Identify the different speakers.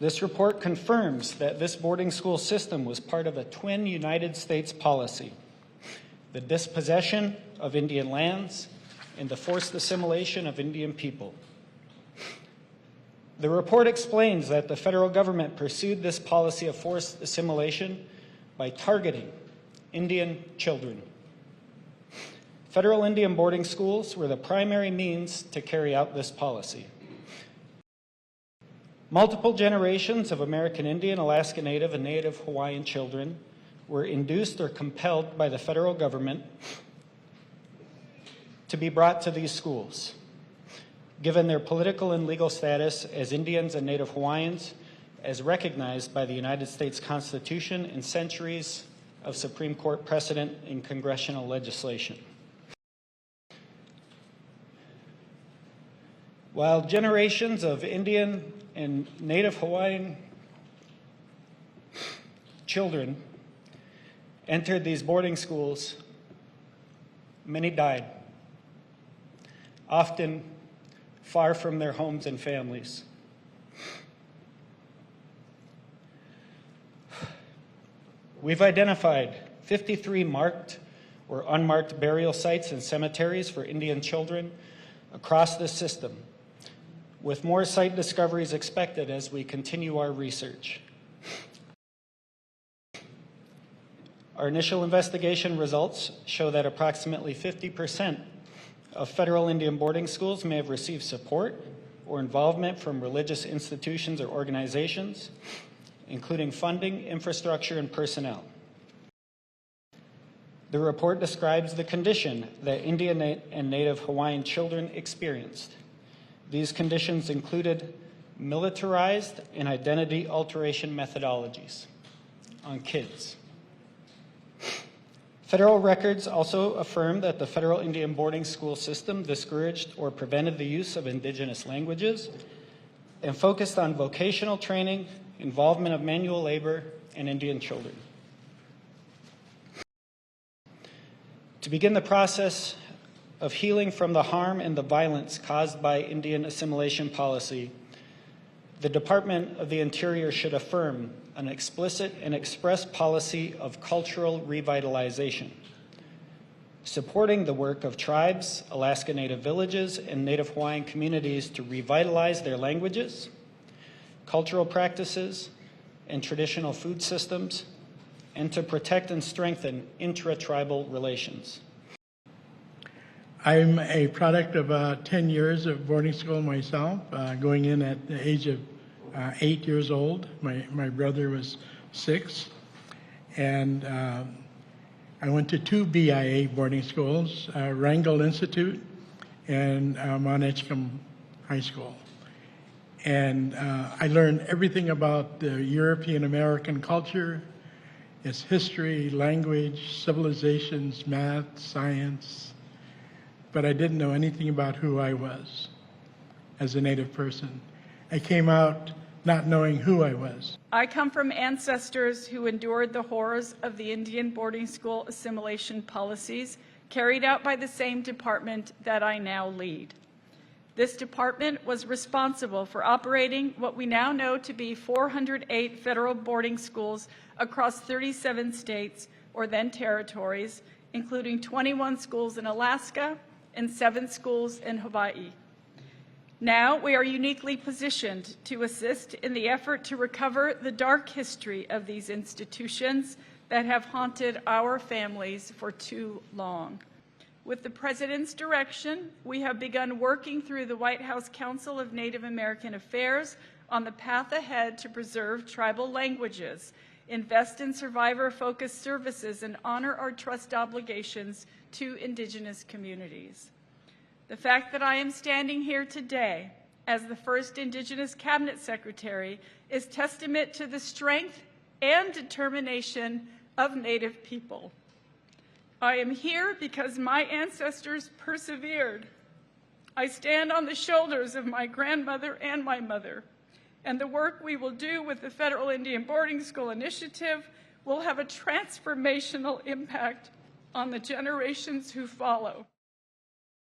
Speaker 1: This report confirms that this boarding school system was part of a twin United States policy: the dispossession of Indian lands and the forced assimilation of Indian people. The report explains that the federal government pursued this policy of forced assimilation by targeting Indian children. Federal Indian boarding schools were the primary means to carry out this policy. Multiple generations of American Indian, Alaska Native, and Native Hawaiian children were induced or compelled by the federal government to be brought to these schools, given their political and legal status as Indians and Native Hawaiians, as recognized by the United States Constitution and centuries of Supreme Court precedent in congressional legislation. While generations of Indian and Native Hawaiian children entered these boarding schools, many died, often far from their homes and families. We've identified 53 marked or unmarked burial sites and cemeteries for Indian children across the system, with more site discoveries expected as we continue our research. Our initial investigation results show that approximately 50% of federal Indian boarding schools may have received support or involvement from religious institutions or organizations, including funding, infrastructure, and personnel. The report describes the condition that Indian and Native Hawaiian children experienced. These conditions included militarized and identity alteration methodologies on kids. Federal records also affirm that the federal Indian boarding school system discouraged or prevented the use of Indigenous languages and focused on vocational training, involvement of manual labor, and Indian children. To begin the process of healing from the harm and the violence caused by Indian assimilation policy, the Department of the Interior should affirm an explicit and express policy of cultural revitalization, supporting the work of tribes, Alaska Native villages, and Native Hawaiian communities to revitalize their languages, cultural practices, and traditional food systems, and to protect and strengthen intra-tribal relations.
Speaker 2: I'm a product of 10 years of boarding school myself, going in at the age of 8 years old. My brother was 6. And I went to 2 BIA boarding schools, Wrangell Institute and Mount Edgecombe High School. And I learned everything about the European American culture, its history, language, civilizations, math, science, but I didn't know anything about who I was as a Native person. I came out not knowing who I was.
Speaker 3: I come from ancestors who endured the horrors of the Indian boarding school assimilation policies carried out by the same department that I now lead. This department was responsible for operating what we now know to be 408 federal boarding schools across 37 states or then territories, including 21 schools in Alaska and 7 schools in Hawaii. Now we are uniquely positioned to assist in the effort to recover the dark history of these institutions that have haunted our families for too long. With the President's direction, we have begun working through the White House Council of Native American Affairs on the path ahead to preserve tribal languages, invest in survivor-focused services, and honor our trust obligations to Indigenous communities. The fact that I am standing here today as the first Indigenous Cabinet Secretary is testament to the strength and determination of Native people. I am here because my ancestors persevered. I stand on the shoulders of my grandmother and my mother, and the work we will do with the Federal Indian Boarding School Initiative will have a transformational impact on the generations who follow.